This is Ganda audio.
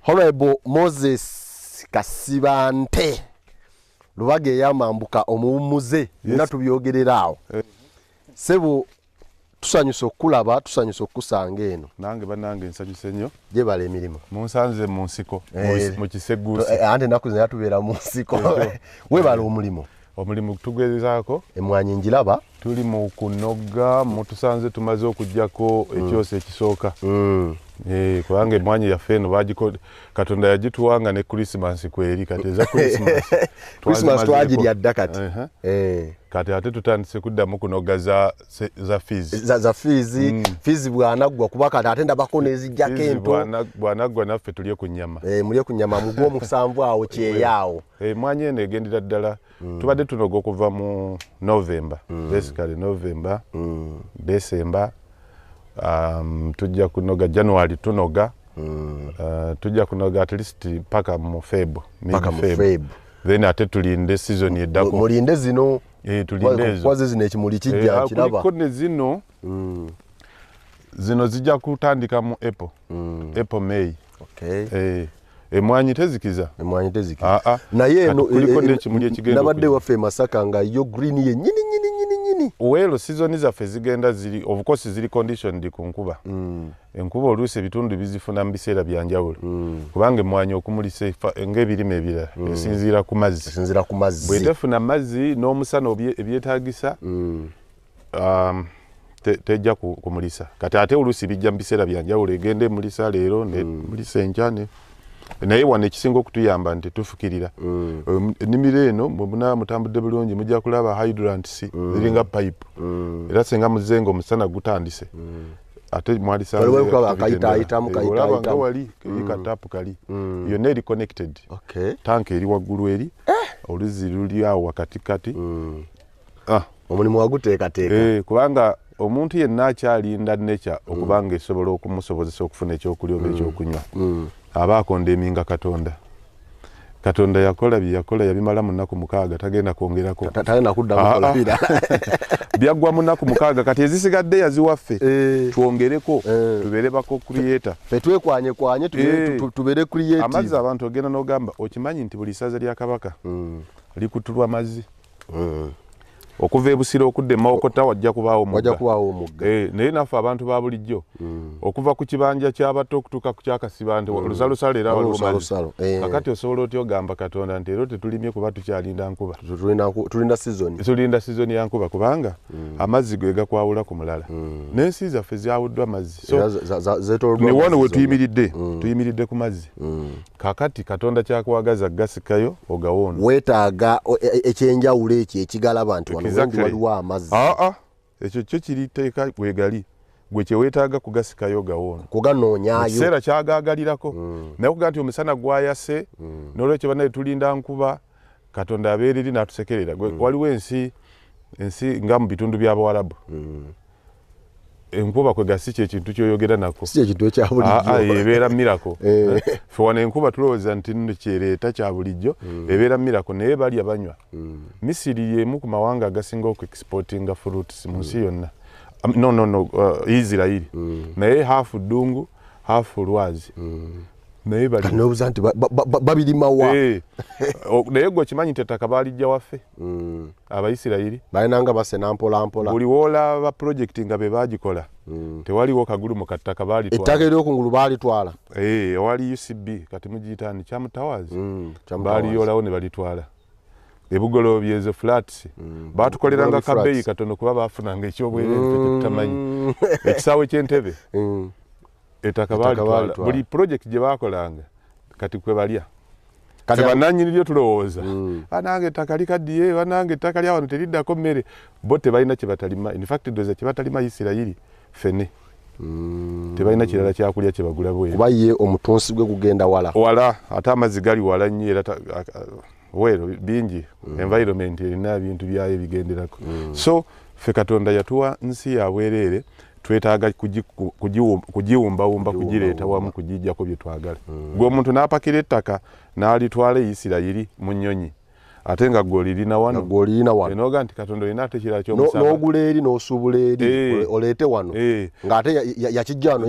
Honorable Moses Kasibante Lubage yamambuka omuwumuze bina tubyogererawo sebo tusanyusa okulaba tusanyusa okusanga eno nange banange nsanyuse nnyo je bale emirimu munsanze mu nsiko mu kiseguusi ante naku zina tubeera mu nsiko we bale omulimu tugezaako emwanyi njiraba tuli mu kunoga mutusanze tumaze okujjako ekyose ekisooka kubanga emwanyi yaffe eno bagiko Katonda yagituwanga ne Christmas kweri kati eza Christmas twagirya dda kati kati ate tutandise kuddamu kunoga za fizi fizi bwanaggwa kuba kati ate ndabako nezijjako ento bwanaggwa naffe tulye ku nnyama mulye ku nnyama mu gw'omusanvu awo kyeyaawo emwanyi eno egendera ddala tubadde tunoga okuva mu November basically November December tujja kunoga January tunoga tujja kunoga at least paka mu Feb then ate tulinde season yeddako mulinde zino tulinde ezo kwaze zino ekimuli kijja kiraba kuliko zino zijja kutandika mu April May emwanyi tezikiza naye eno nabadde waffe Masaka nga yo green ye nyini welo season zaffe zigenda ziri of course ziri conditioned ku nkuba enkuba oluusi ebitundu bizifuna mu biseera byanjawulo kubanga emwanyi okumulisa ng'ebirime ebirala esinziira ku mazzi bwetefuna amazzi n'omusana ebyetaagisa tejja kumulisa kati ate oluusi bijja mu biseera byanjawulo egenda emulisa leero nemulisa enkya naye wano ekisinga okutuyamba nti tufukirira ennimiro eno bwebuna mutambudde bulungi mujja kulaba hydrants ziringa pipe era singa muzenga omusana gutandise ate mwalisanolaba wali katapu kali yonna eri connected tank eri waggulu eri oluzi luli awo wakatikati omulimu waguteekateeka kubanga omuntu yenna akyalinda nature okubanga esobola okumusobozesa okufuna ekyokulya oba ekyokunywa aba akonda eminga Katonda yakola byakola yabimala mu nnaku 6 tagenda kwongerako tagenda kuddamu kola bira byaggwa mu nnaku 6 kati ezisigadde yaziwaffe twongereko tubere bako creator twekwanyi tubere creative amazzi abantu ogenda n'ogamba okimanyi nti buli saza lya Kabaka likutulwa amazzi okuva ebusiro okudde Mawokota wajja kubaawo omugga naye naffe abantu ba bulijjo okuva ku kibanja ky'abato okutuuka ku kyakasiba nti lusalosalo era waliwo mazzi kakati osobola otya ogamba Katonda nti era tetulimye kuba tukyalinda nkuba tulinda season ya nkuba kubanga amazzi ge gakwawula ku mulala n'ensi zaffe zyawuddwa amazzi ne wano we tuyimiridde ku mazzi kakati Katonda kyakwagaza gasikayo ogawoona weetaaga ekyenjawulo ekyo ekigalaba nti waliwo amazzi ekyo kyo kiriteeka wegali gwe kyeweetaaga kugasikayo gawoona kuganoonyaayo ekiseera kyagaagalirako naye kugaa nti omusana gwayase n'olwekyo bannaye tulinda nkuba Katonda abeereri n'atusekerera waliwo ensi nga mu bitundu by'Abawarabu enkuba kwega si kyekintu kyoyogera nako si ekintu ekya bulijjo ebeera mirako fe wano enkuba tulowooza nti nno kyereeta kya bulijjo ebeera mirako naye bali abanywa Misiri y'emu ku mawanga agasinga okuexportinga fruits mu nsi yonna Israel naye hafu ddungu hafu lwazi naye bali nobuza nti babirima wa naye gwe kimanyi nti ettaka balijja waffe Abayisirayiri balinanga basena mpola buli woolaba project nga be bagikola tewaliwo kagulu mu kattaka balitwala ettaka ery'okungulu balitwala ewali UCB kati mugiyitaani Kyamutawazi baliyolawo ne balitwala ebugolobye ezo flats batukoleranga kabeeyi katono kuba bafunanga ekyobwereere tutamanyi ekisaawe ky'entebe ettaka balitwala buli project gye bakolanga kati kwe balya bananyini lyo tulowooza banange ettaka likaddiye banange ettaka lya wano teriddako mmere bo tebalina kye batalima in fact doza kye batalima Isirayiri fene tebalina kirala kyakulya kye bagula bwe kuba ye omutunsi gwe gugenda wala ate amazzi gali wala nnyo era wero bingi environment erina ebintu byayo bigenderako so ffe Katonda yatuwa nsi ya bwereere twetaaga kugiwumbawumba kugireeta wamu kugijjako bye twagala gwe omuntu n'apakira ettaka n'alitwala Isirayiri mu nnyonyi ate nga gw'olirina wano enoga nti Katonda olina ate kirala ky'omusaba n'ogula eri n'osuubula eri oleete wano ng'ate yakijja wano